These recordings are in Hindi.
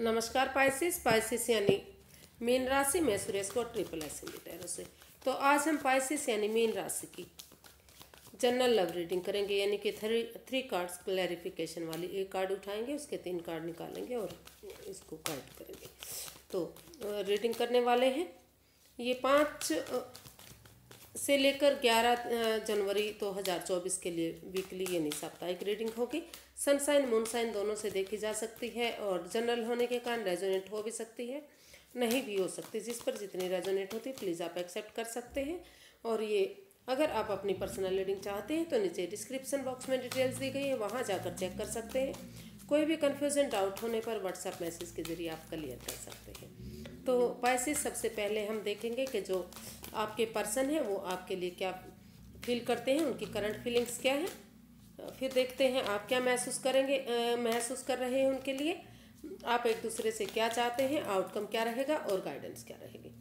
नमस्कार पाइसिस यानी मीन राशि में सुरेश को ट्रिपल एस हिंदी टैरो से। तो आज हम पाइसिस यानी मीन राशि की जनरल लव रीडिंग करेंगे, यानी कि थ्री कार्ड्स क्लैरिफिकेशन वाली। एक कार्ड उठाएंगे, उसके 3 कार्ड निकालेंगे और इसको काउंट करेंगे। तो रीडिंग करने वाले हैं ये 5 से लेकर 11 जनवरी 2024 के लिए वीकली यानी साप्ताहिक रीडिंग होगी। सनसाइन मूनसाइन दोनों से देखी जा सकती है और जनरल होने के कारण रेजोनेट हो भी सकती है, नहीं भी हो सकती। जिस पर जितनी रेजोनेट होती है प्लीज़ आप एक्सेप्ट कर सकते हैं। और ये अगर आप अपनी पर्सनल रीडिंग चाहते हैं तो नीचे डिस्क्रिप्शन बॉक्स में डिटेल्स दी गई है, वहाँ जाकर चेक कर सकते हैं। कोई भी कन्फ्यूजन डाउट होने पर व्हाट्सएप मैसेज के जरिए आप क्लियर कर सकते हैं। तो पाइसिस, सबसे पहले हम देखेंगे कि जो आपके पर्सन है वो आपके लिए क्या फील करते हैं, उनकी करंट फीलिंग्स क्या है। फिर देखते हैं आप क्या महसूस कर रहे हैं उनके लिए, आप एक दूसरे से क्या चाहते हैं, आउटकम क्या रहेगा और गाइडेंस क्या रहेगी।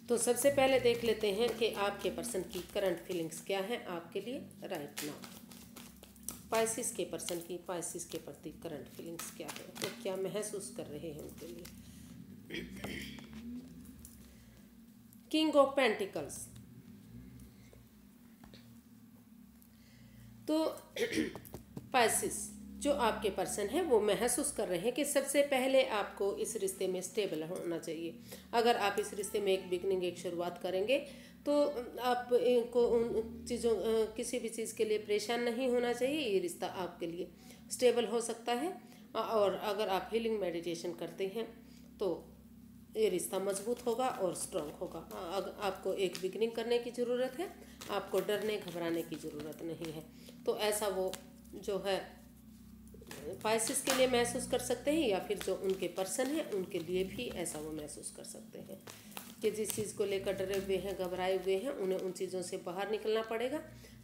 तो सबसे पहले देख लेते हैं कि आपके पर्सन की करंट फीलिंग्स क्या है आपके लिए राइट नाउ। पाइसिस के पर्सन की पाइसिस के प्रति करंट फीलिंग्स क्या है, तो क्या महसूस कर रहे हैं उनके लिए। King of pentacles. तो पाइसिस जो आपके पर्सन है वो महसूस कर रहे हैं कि सबसे पहले आपको इस रिश्ते में स्टेबल होना चाहिए। अगर आप इस रिश्ते में एक बिगनिंग, एक शुरुआत करेंगे तो आप इनको उन चीज़ों किसी भी चीज़ के लिए परेशान नहीं होना चाहिए। ये रिश्ता आपके लिए स्टेबल हो सकता है। और अगर आप हीलिंग मेडिटेशन करते हैं तो ये रिश्ता मजबूत होगा और स्ट्रांग होगा। अगर आपको एक बिगनिंग करने की ज़रूरत है, आपको डरने घबराने की ज़रूरत नहीं है। तो ऐसा वो जो है पाइसिस के लिए महसूस कर सकते हैं, या फिर जो उनके पर्सन है उनके लिए भी ऐसा वो महसूस कर सकते हैं कि जिस चीज़ को लेकर डरे हुए हैं, घबराए हुए हैं, उन्हें उन चीज़ों से बाहर निकलना पड़ेगा,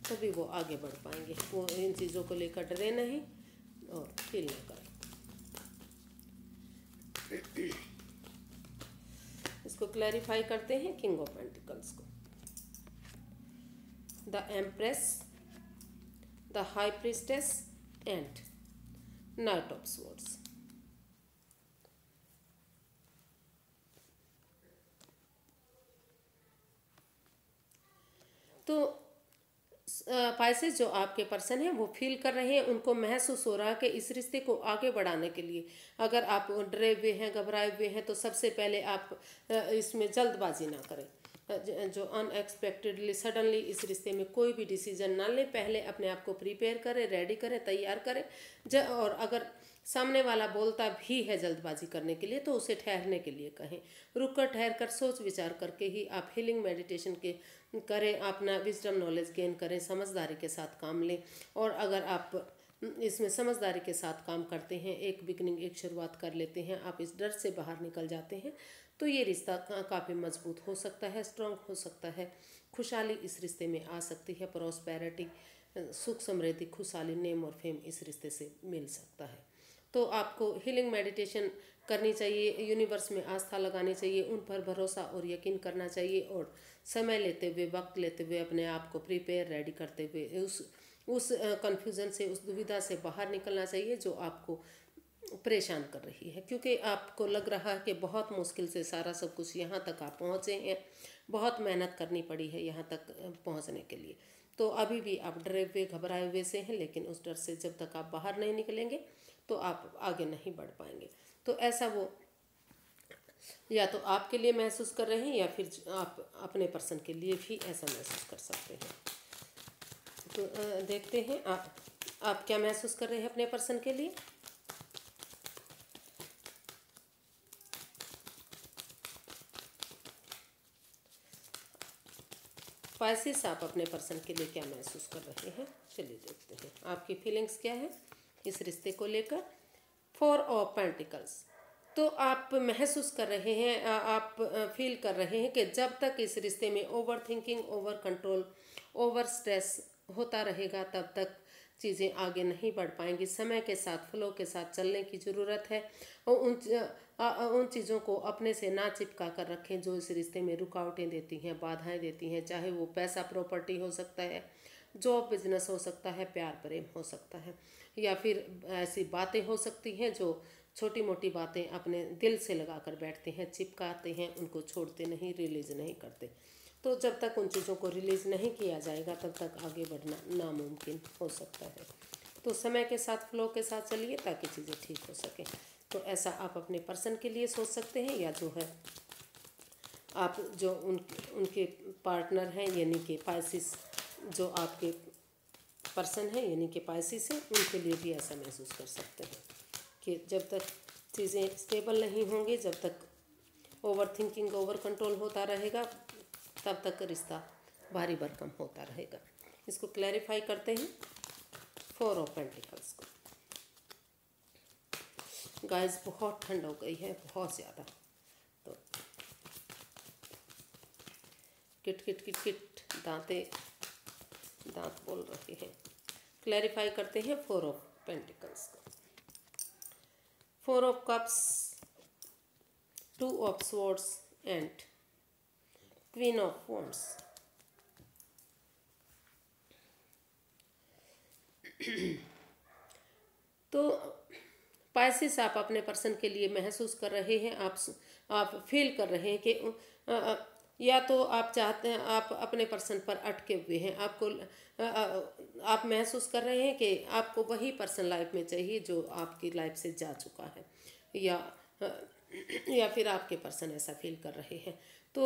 तभी वो आगे बढ़ पाएंगे। वो इन चीज़ों को लेकर डरे नहीं और फील ना करें। इसको क्लैरिफाई करते हैं किंग ऑफ पेंटिकल्स को। The empress, the high priestess and night of swords. तो पाइसेस जो आपके पर्सन हैं वो फील कर रहे हैं, उनको महसूस हो रहा है कि इस रिश्ते को आगे बढ़ाने के लिए अगर आप डरे हुए हैं, घबराए हुए हैं, तो सबसे पहले आप इसमें जल्दबाजी ना करें। जो अनएक्सपेक्टेडली सडनली इस रिश्ते में कोई भी डिसीजन ना लें। पहले अपने आप को प्रिपेयर करें, रेडी करें, तैयार करें। और अगर सामने वाला बोलता भी है जल्दबाजी करने के लिए तो उसे ठहरने के लिए कहें। रुक कर ठहर कर सोच विचार करके ही आप हीलिंग मेडिटेशन के करें, अपना विजडम नॉलेज गेन करें, समझदारी के साथ काम लें। और अगर आप इसमें समझदारी के साथ काम करते हैं, एक बिगनिंग, एक शुरुआत कर लेते हैं, आप इस डर से बाहर निकल जाते हैं, तो ये रिश्ता काफ़ी मजबूत हो सकता है, स्ट्रांग हो सकता है। खुशहाली इस रिश्ते में आ सकती है, प्रॉस्पेरिटी, सुख समृद्धि, खुशहाली, नेम और फेम इस रिश्ते से मिल सकता है। तो आपको हीलिंग मेडिटेशन करनी चाहिए, यूनिवर्स में आस्था लगानी चाहिए, उन पर भरोसा और यकीन करना चाहिए और समय लेते हुए, वक्त लेते हुए, अपने आप को प्रिपेयर, रेडी करते हुए उस कन्फ्यूज़न से, उस दुविधा से बाहर निकलना चाहिए जो आपको परेशान कर रही है। क्योंकि आपको लग रहा है कि बहुत मुश्किल से सारा सब कुछ यहाँ तक आप पहुँचे हैं, बहुत मेहनत करनी पड़ी है यहाँ तक पहुँचने के लिए। तो अभी भी आप डरे हुए, घबराए हुए से हैं, लेकिन उस डर से जब तक आप बाहर नहीं निकलेंगे तो आप आगे नहीं बढ़ पाएंगे। तो ऐसा वो या तो आपके लिए महसूस कर रहे हैं या फिर आप अपने पर्सन के लिए भी ऐसा महसूस कर सकते हैं। तो देखते हैं आप क्या महसूस कर रहे हैं अपने पर्सन के लिए। पाइसिस, आप अपने पर्सन के लिए क्या महसूस कर रहे हैं, चलिए देखते हैं आपकी फीलिंग्स क्या है इस रिश्ते को लेकर। 4 ऑफ पेंटिकल्स। तो आप महसूस कर रहे हैं, आप फील कर रहे हैं कि जब तक इस रिश्ते में over thinking, over control, over stress होता रहेगा तब तक चीज़ें आगे नहीं बढ़ पाएंगी। समय के साथ, फ्लो के साथ चलने की ज़रूरत है और उन चीज़ों को अपने से ना चिपका कर रखें जो इस रिश्ते में रुकावटें देती हैं, बाधाएं देती हैं। चाहे वो पैसा, प्रॉपर्टी हो सकता है, जॉब बिजनेस हो सकता है, प्यार प्रेम हो सकता है, या फिर ऐसी बातें हो सकती हैं जो छोटी मोटी बातें अपने दिल से लगा कर बैठते हैं, चिपकाते हैं, उनको छोड़ते नहीं, रिलीज नहीं करते। तो जब तक उन चीज़ों को रिलीज़ नहीं किया जाएगा तब तक आगे बढ़ना नामुमकिन हो सकता है। तो समय के साथ, फ्लो के साथ चलिए ताकि चीज़ें ठीक हो सकें। तो ऐसा आप अपने पर्सन के लिए सोच सकते हैं, या जो है आप जो उनके पार्टनर हैं यानी कि पाइसिस, जो आपके पर्सन है यानी कि पाइसिस है, उनके लिए भी ऐसा महसूस कर सकते हैं कि जब तक चीज़ें स्टेबल नहीं होंगी, जब तक ओवर थिंकिंग, ओवर कंट्रोल होता रहेगा, तब तक रिश्ता भारी भरकम होता रहेगा। इसको क्लैरिफाई करते हैं 4 ऑफ पेंटिकल्स को। गाइस बहुत ठंड हो गई है, बहुत ज़्यादा, तो किट किट किट किट दांत बोल रहे हैं। क्लैरिफाई करते हैं 4 ऑफ पेंटिकल्स को। 4 of cups, 2 of swords and queen of wands. तो पाइसिस, आप अपने पर्सन के लिए महसूस कर रहे हैं, आप फील कर रहे हैं कि या तो आप चाहते हैं, आप अपने पर्सन पर अटके हुए हैं, आप महसूस कर रहे हैं कि आपको वही पर्सन लाइफ में चाहिए जो आपकी लाइफ से जा चुका है, या फिर आपके पर्सन ऐसा फील कर रहे हैं। तो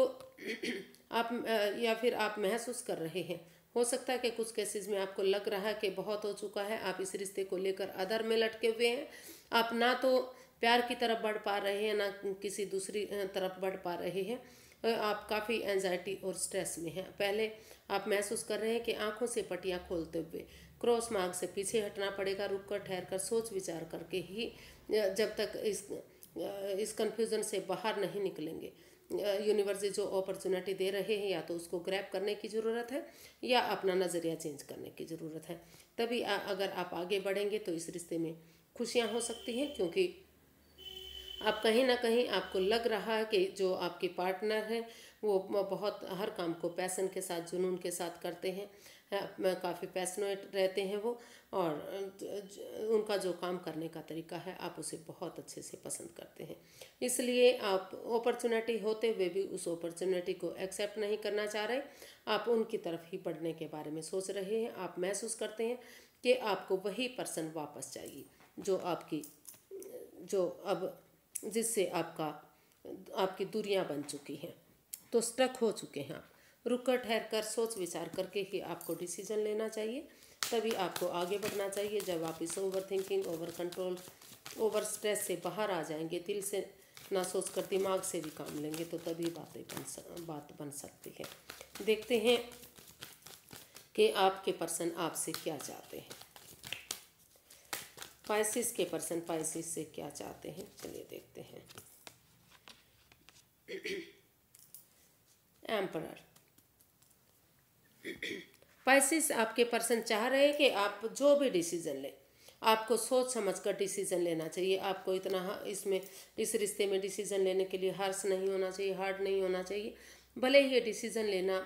या फिर आप महसूस कर रहे हैं, हो सकता है कि कुछ केसेस में आपको लग रहा है कि बहुत हो चुका है, आप इस रिश्ते को लेकर अधर में लटके हुए हैं, आप ना तो प्यार की तरफ बढ़ पा रहे हैं, ना किसी दूसरी तरफ बढ़ पा रहे हैं, आप काफ़ी एंजाइटी और स्ट्रेस में हैं। पहले आप महसूस कर रहे हैं कि आंखों से पट्टियां खोलते हुए क्रॉस मार्ग से पीछे हटना पड़ेगा, रुक कर ठहर कर सोच विचार करके ही, जब तक इस कन्फ्यूज़न से बाहर नहीं निकलेंगे। यूनिवर्स जो अपॉर्चुनिटी दे रहे हैं, या तो उसको ग्रैब करने की ज़रूरत है या अपना नज़रिया चेंज करने की ज़रूरत है। तभी अगर आप आगे बढ़ेंगे तो इस रिश्ते में खुशियाँ हो सकती हैं, क्योंकि आप कहीं ना कहीं आपको लग रहा है कि जो आपके पार्टनर हैं वो बहुत हर काम को पैशन के साथ, जुनून के साथ करते हैं, काफ़ी पैशनेट रहते हैं वो, और उनका जो काम करने का तरीका है आप उसे बहुत अच्छे से पसंद करते हैं। इसलिए आप अपॉर्चुनिटी होते हुए भी उस अपॉर्चुनिटी को एक्सेप्ट नहीं करना चाह रहे, आप उनकी तरफ ही बढ़ने के बारे में सोच रहे हैं। आप महसूस करते हैं कि आपको वही पर्सन वापस चाहिए जो अब जिससे आपकी दूरियां बन चुकी हैं, तो स्टक हो चुके हैं आप। रुक कर ठहर कर सोच विचार करके ही आपको डिसीजन लेना चाहिए, तभी आपको आगे बढ़ना चाहिए। जब आप इस over thinking, over control, over stress से बाहर आ जाएंगे, दिल से ना सोच कर दिमाग से भी काम लेंगे, तो तभी बात बन सकती है। देखते हैं कि आपके पर्सन आपसे क्या चाहते हैं। पाइसिस के पर्सन पाइसिस से क्या चाहते हैं, चलिए देखते हैं। एम्परर। पाइसिस, आपके पर्सन चाह रहे हैं कि आप जो भी डिसीजन लें, आपको सोच समझ कर डिसीजन लेना चाहिए। आपको इतना इस रिश्ते में डिसीजन लेने के लिए हार्श नहीं होना चाहिए, हार्ड नहीं होना चाहिए। भले ही ये डिसीजन लेना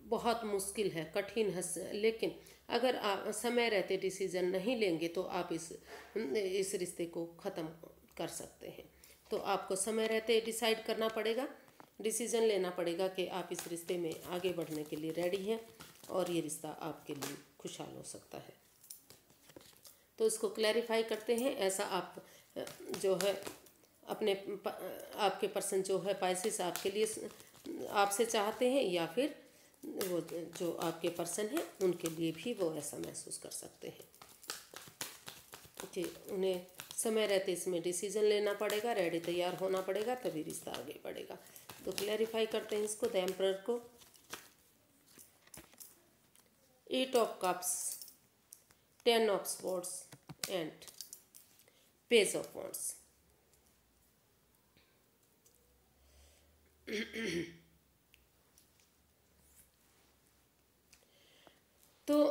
बहुत मुश्किल है, कठिन है, लेकिन अगर आप समय रहते डिसीजन नहीं लेंगे तो आप इस रिश्ते को ख़त्म कर सकते हैं। तो आपको समय रहते डिसाइड करना पड़ेगा, डिसीजन लेना पड़ेगा कि आप इस रिश्ते में आगे बढ़ने के लिए रेडी हैं, और ये रिश्ता आपके लिए खुशहाल हो सकता है। तो इसको क्लैरिफाई करते हैं। ऐसा आप जो है आपके पर्सन जो है पाइसिस आपके लिए आपसे चाहते हैं, या फिर वो जो आपके पर्सन हैं उनके लिए भी वो ऐसा महसूस कर सकते हैं कि उन्हें समय रहते इसमें डिसीजन लेना पड़ेगा, रेडी तैयार होना पड़ेगा, तभी रिश्ता आगे बढ़ेगा। तो क्लैरिफाई करते हैं इसको, द एम्परर को। 8 of cups, 10 of swords and page of wands. तो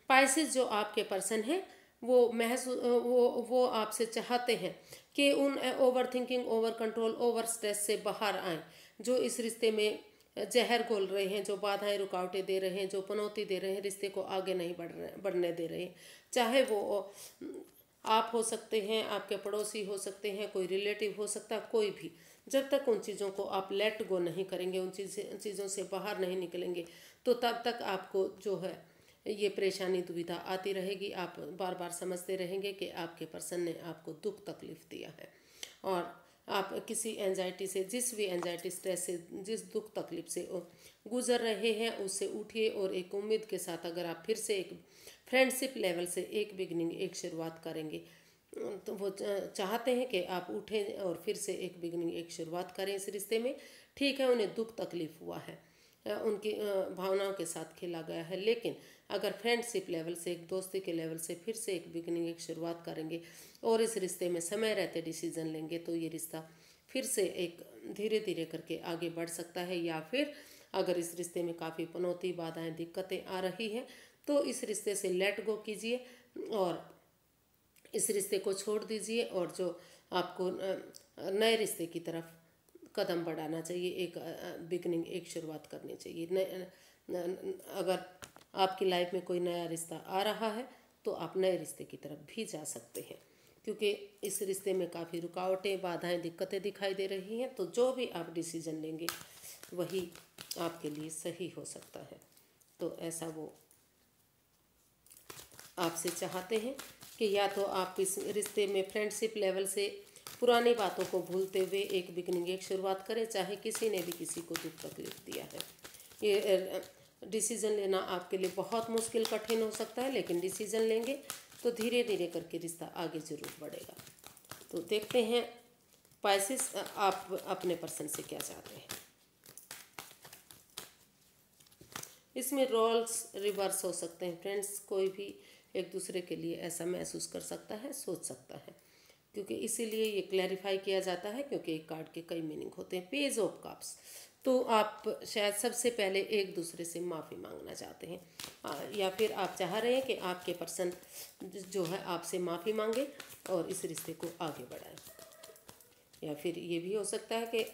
पाइसिस जो आपके पर्सन है वो आपसे चाहते हैं कि उन over thinking, over control, over stress से बाहर आएं, जो इस रिश्ते में जहर घोल रहे हैं, जो बाधाएं रुकावटें दे रहे हैं, जो पनौती दे रहे हैं, रिश्ते को आगे नहीं बढ़ने दे रहे हैं। चाहे वो आप हो सकते हैं, आपके पड़ोसी हो सकते हैं, कोई रिलेटिव हो सकता है, कोई भी। जब तक उन चीज़ों को आप लेट गो नहीं करेंगे, उन चीज़ों से बाहर नहीं निकलेंगे, तो तब तक आपको जो है ये परेशानी दुविधा आती रहेगी। आप बार बार समझते रहेंगे कि आपके पर्सन ने आपको दुख तकलीफ दिया है, और आप किसी एंजाइटी से, जिस भी एंजाइटी स्ट्रेस से, जिस दुख तकलीफ से गुजर रहे हैं, उससे उठिए और एक उम्मीद के साथ अगर आप फिर से एक फ्रेंडशिप लेवल से एक बिगनिंग, एक शुरुआत करेंगे, तो वो चाहते हैं कि आप उठें और फिर से एक बिगनिंग, एक शुरुआत करें इस रिश्ते में। ठीक है, उन्हें दुख तकलीफ हुआ है, उनकी भावनाओं के साथ खेला गया है, लेकिन अगर फ्रेंडशिप लेवल से, एक दोस्ती के लेवल से फिर से एक बिगनिंग, एक शुरुआत करेंगे और इस रिश्ते में समय रहते डिसीजन लेंगे, तो ये रिश्ता फिर से एक धीरे धीरे करके आगे बढ़ सकता है। या फिर अगर इस रिश्ते में काफ़ी पनौती, बाधाएं, दिक्कतें आ रही हैं, तो इस रिश्ते से लेट गो कीजिए और इस रिश्ते को छोड़ दीजिए, और जो आपको नए रिश्ते की तरफ कदम बढ़ाना चाहिए, एक बिगनिंग, एक शुरुआत करनी चाहिए। अगर आपकी लाइफ में कोई नया रिश्ता आ रहा है, तो आप नए रिश्ते की तरफ भी जा सकते हैं, क्योंकि इस रिश्ते में काफ़ी रुकावटें, बाधाएं, दिक्कतें दिखाई दे रही हैं। तो जो भी आप डिसीजन लेंगे वही आपके लिए सही हो सकता है। तो ऐसा वो आपसे चाहते हैं कि या तो आप इस रिश्ते में फ्रेंडशिप लेवल से पुरानी बातों को भूलते हुए एक बिगनिंग, एक शुरुआत करें, चाहे किसी ने भी किसी को दुख तकलीफ दिया है। ये डिसीज़न लेना आपके लिए बहुत मुश्किल, कठिन हो सकता है, लेकिन डिसीज़न लेंगे तो धीरे धीरे करके रिश्ता आगे ज़रूर बढ़ेगा। तो देखते हैं पाइसेस, आप अपने पर्सन से क्या चाहते हैं। इसमें रोल्स रिवर्स हो सकते हैं फ्रेंड्स, कोई भी एक दूसरे के लिए ऐसा महसूस कर सकता है, सोच सकता है, क्योंकि इसीलिए ये क्लैरिफाई किया जाता है, क्योंकि एक कार्ड के कई मीनिंग होते हैं। पेज ऑफ कप्स, तो आप शायद सबसे पहले एक दूसरे से माफ़ी मांगना चाहते हैं, या फिर आप चाह रहे हैं कि आपके पर्सन जो है आपसे माफ़ी मांगे और इस रिश्ते को आगे बढ़ाएं। या फिर ये भी हो सकता है कि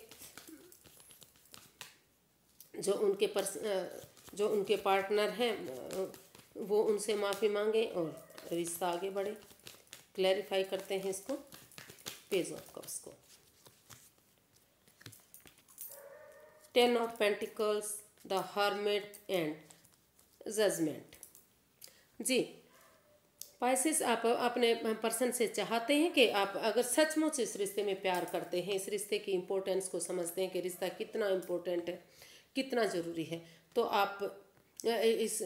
जो उनके पार्टनर हैं वो उनसे माफ़ी मांगे और रिश्ता आगे बढ़े। क्लैरिफाई करते हैं इसको, पेज ऑफ कप्स को। 10 of pentacles, the hermit and judgement. जी पाइसेस, आप अपने पर्सन से चाहते हैं कि आप अगर सचमुच इस रिश्ते में प्यार करते हैं, इस रिश्ते की इम्पोर्टेंस को समझते हैं कि रिश्ता कितना इम्पोर्टेंट है, कितना ज़रूरी है, तो आप इस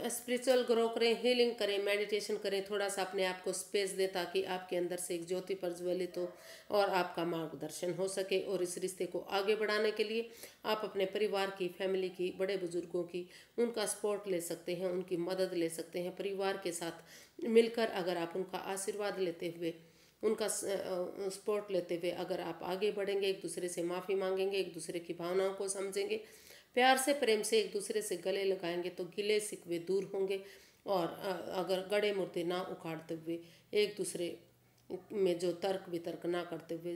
स्पिरिचुअल ग्रो करें, हीलिंग करें, मेडिटेशन करें, थोड़ा सा अपने आप को स्पेस दें, ताकि आपके अंदर से एक ज्योति प्रज्वलित हो और आपका मार्गदर्शन हो सके। और इस रिश्ते को आगे बढ़ाने के लिए आप अपने परिवार की, फैमिली की, बड़े बुजुर्गों की, उनका सपोर्ट ले सकते हैं, उनकी मदद ले सकते हैं। परिवार के साथ मिलकर अगर आप उनका आशीर्वाद लेते हुए, उनका सपोर्ट लेते हुए अगर आप आगे बढ़ेंगे, एक दूसरे से माफ़ी मांगेंगे, एक दूसरे की भावनाओं को समझेंगे, प्यार से, प्रेम से एक दूसरे से गले लगाएंगे, तो गिले शिकवे दूर होंगे। और अगर गड़े मुर्दे ना उखाड़ते हुए, एक दूसरे में जो तर्क वितर्क ना करते हुए,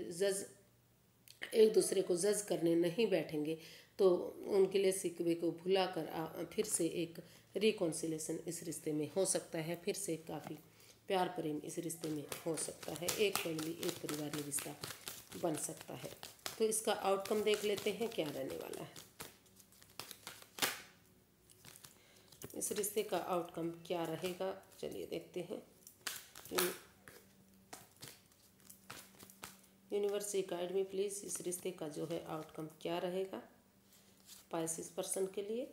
एक दूसरे को जज करने नहीं बैठेंगे, तो उन गिले शिकवे को भुलाकर फिर से एक रिकॉन्सिलेशन इस रिश्ते में हो सकता है, फिर से काफ़ी प्यार प्रेम इस रिश्ते में हो सकता है, एक फैमिली, एक परिवार ये रिश्ता बन सकता है। तो इसका आउटकम देख लेते हैं क्या रहने वाला है। इस रिश्ते का आउटकम क्या रहेगा, चलिए देखते हैं। यूनिवर्स गाइड मी प्लीज़, इस रिश्ते का जो है आउटकम क्या रहेगा पाइसेस पर्सन के लिए।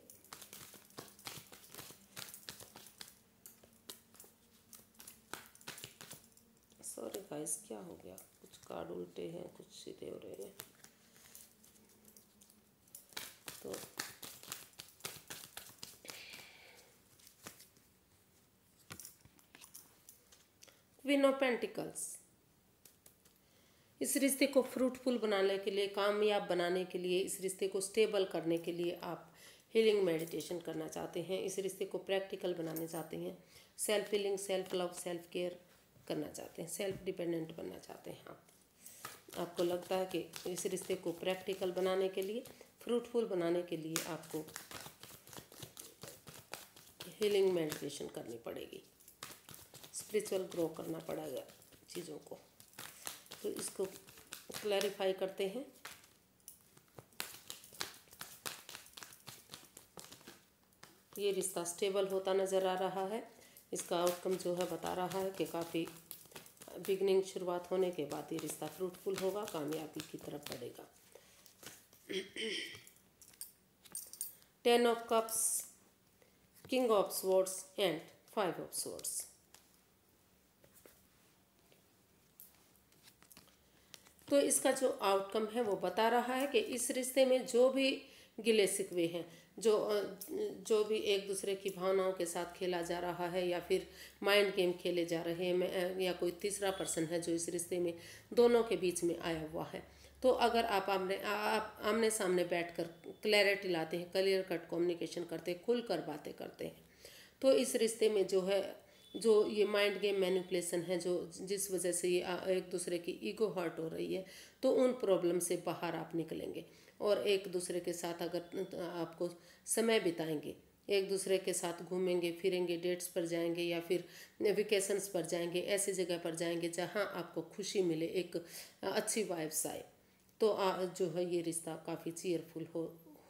सॉरी गाइस, क्या हो गया, कुछ कार्ड उल्टे हैं, कुछ सीधे हो रहे हैं। तो क्वीन ऑफ पेंटिकल्स, इस रिश्ते को फ्रूटफुल बनाने के लिए, कामयाब बनाने के लिए, इस रिश्ते को स्टेबल करने के लिए आप हीलिंग मेडिटेशन करना चाहते हैं, इस रिश्ते को प्रैक्टिकल बनाना चाहते हैं, self healing, self love, self care करना चाहते हैं, सेल्फ डिपेंडेंट बनना चाहते हैं। आपको लगता है कि इस रिश्ते को प्रैक्टिकल बनाने के लिए फ्रूटफुल बनाने के लिए आपको हीलिंग मेडिटेशन करनी पड़ेगी, स्पिरिचुअल ग्रो करना पड़ेगा चीज़ों को। तो इसको क्लैरिफाई करते हैं। ये रिश्ता स्टेबल होता नज़र आ रहा है। इसका आउटकम जो है बता रहा है कि काफ़ी बिगनिंग शुरुआत होने के बाद ये रिश्ता फ्रूटफुल होगा, कामयाबी की तरफ बढ़ेगा। 10 of cups, king of swords and 5 of swords. तो इसका जो आउटकम है वो बता रहा है कि इस रिश्ते में जो भी गिले शिकवे हैं, जो भी एक दूसरे की भावनाओं के साथ खेला जा रहा है या फिर माइंड गेम खेले जा रहे हैं, या कोई तीसरा पर्सन है जो इस रिश्ते में दोनों के बीच में आया हुआ है, तो अगर आप आमने सामने बैठकर क्लैरिटी लाते हैं, क्लियर कट कम्युनिकेशन करते हैं, खुलकर बातें करते हैं, तो इस रिश्ते में जो ये माइंड गेम मैनिपुलेशन है, जिस वजह से ये एक दूसरे की ईगो हर्ट हो रही है, तो उन प्रॉब्लम से बाहर आप निकलेंगे और एक दूसरे के साथ अगर आपको समय बिताएंगे, एक दूसरे के साथ घूमेंगे फिरेंगे, डेट्स पर जाएंगे या फिर वेकेशंस पर जाएंगे, ऐसी जगह पर जाएंगे जहां आपको खुशी मिले, एक अच्छी वाइब्स आए, तो जो है ये रिश्ता काफ़ी चीयरफुल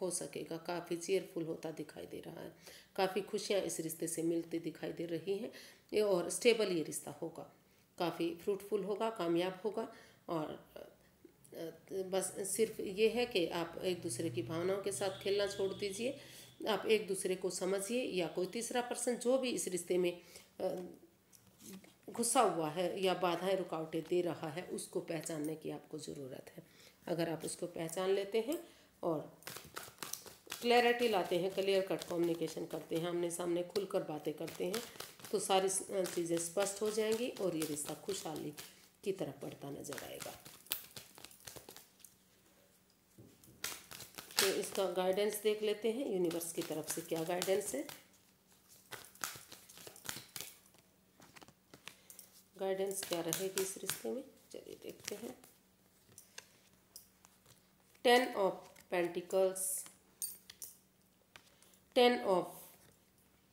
हो सकेगा, काफ़ी चीयरफुल होता दिखाई दे रहा है, काफ़ी खुशियाँ इस रिश्ते से मिलती दिखाई दे रही हैं और स्टेबल ये रिश्ता होगा, काफ़ी फ्रूटफुल होगा, कामयाब होगा। और बस सिर्फ ये है कि आप एक दूसरे की भावनाओं के साथ खेलना छोड़ दीजिए, आप एक दूसरे को समझिए, या कोई तीसरा पर्सन जो भी इस रिश्ते में घुसा हुआ है या बाधाएं रुकावटें दे रहा है, उसको पहचानने की आपको ज़रूरत है। अगर आप उसको पहचान लेते हैं और क्लैरिटी लाते हैं, क्लियर कट कम्युनिकेशन करते हैं, आमने सामने खुलकर बातें करते हैं, तो सारी चीज़ें स्पष्ट हो जाएंगी और ये रिश्ता खुशहाली की तरफ बढ़ता नजर आएगा। तो इसका गाइडेंस देख लेते हैं, यूनिवर्स की तरफ से क्या गाइडेंस है। गाइडेंस क्या रहेगी इस रिश्ते में, चलिए देखते हैं। 10 of pentacles, 10 of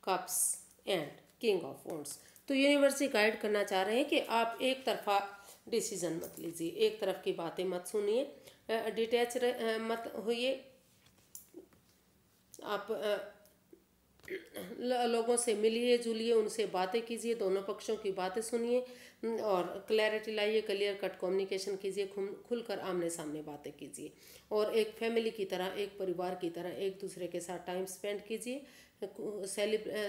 cups and king of wands. तो यूनिवर्स गाइड करना चाह रहे हैं कि आप एक तरफा डिसीजन मत लीजिए, एक तरफ की बातें मत सुनिए, डिटैच मत होइए, आप लोगों से मिलिए जुलिए, उनसे बातें कीजिए, दोनों पक्षों की बातें सुनिए और क्लैरिटी लाइए, क्लियर कट कम्युनिकेशन कीजिए, खुलकर आमने सामने बातें कीजिए और एक फैमिली की तरह, एक परिवार की तरह एक दूसरे के साथ टाइम स्पेंड कीजिए,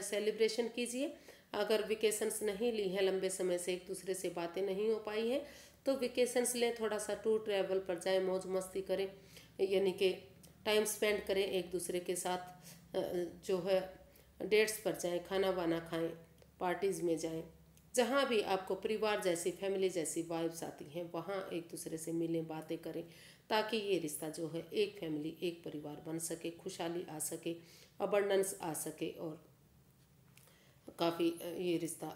सेलिब्रेशन कीजिए। अगर वेकेशंस नहीं ली हैं, लंबे समय से एक दूसरे से बातें नहीं हो पाई हैं, तो वेकेशंस लें, थोड़ा सा टूर ट्रैवल पर जाएं, मौज मस्ती करें, यानी कि टाइम स्पेंड करें एक दूसरे के साथ, जो है डेट्स पर जाएं, खाना वाना खाएं, पार्टीज़ में जाएं, जहाँ भी आपको परिवार जैसी, फैमिली जैसी वाइब्स आती हैं, वहाँ एक दूसरे से मिलें, बातें करें, ताकि ये रिश्ता जो है एक फैमिली, एक परिवार बन सके, खुशहाली आ सके, अबंडेंस आ सके और काफ़ी ये रिश्ता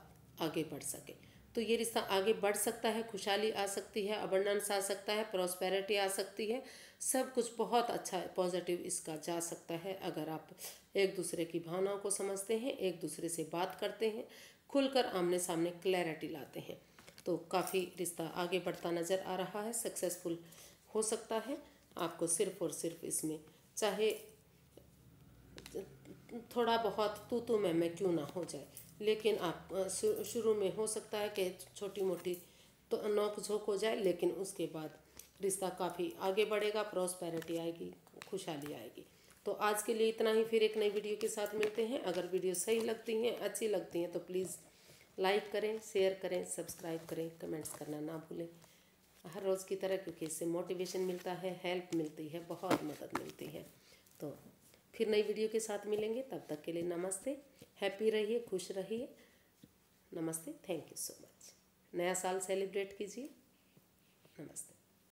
आगे बढ़ सके। तो ये रिश्ता आगे बढ़ सकता है, खुशहाली आ सकती है, अबंडेंस आ सकता है, प्रॉस्पेरिटी आ सकती है, सब कुछ बहुत अच्छा पॉजिटिव इसका जा सकता है अगर आप एक दूसरे की भावनाओं को समझते हैं, एक दूसरे से बात करते हैं, खुलकर आमने सामने क्लैरिटी लाते हैं, तो काफ़ी रिश्ता आगे बढ़ता नज़र आ रहा है, सक्सेसफुल हो सकता है। आपको सिर्फ और सिर्फ इसमें चाहे थोड़ा बहुत तू मैं क्यों ना हो जाए, लेकिन आप शुरू में हो सकता है कि छोटी मोटी तो नोक झोंक हो जाए, लेकिन उसके बाद रिश्ता काफ़ी आगे बढ़ेगा, प्रॉस्पेरिटी आएगी, खुशहाली आएगी। तो आज के लिए इतना ही, फिर एक नई वीडियो के साथ मिलते हैं। अगर वीडियो सही लगती हैं, अच्छी लगती हैं, तो प्लीज़ लाइक करें, शेयर करें, सब्सक्राइब करें, कमेंट्स करना ना भूलें हर रोज़ की तरह, क्योंकि इससे मोटिवेशन मिलता है, हेल्प मिलती है, बहुत मदद मिलती है। तो फिर नई वीडियो के साथ मिलेंगे, तब तक के लिए नमस्ते, हैप्पी रहिए, खुश रहिए, नमस्ते, थैंक यू सो मच। नया साल सेलिब्रेट कीजिए, नमस्ते।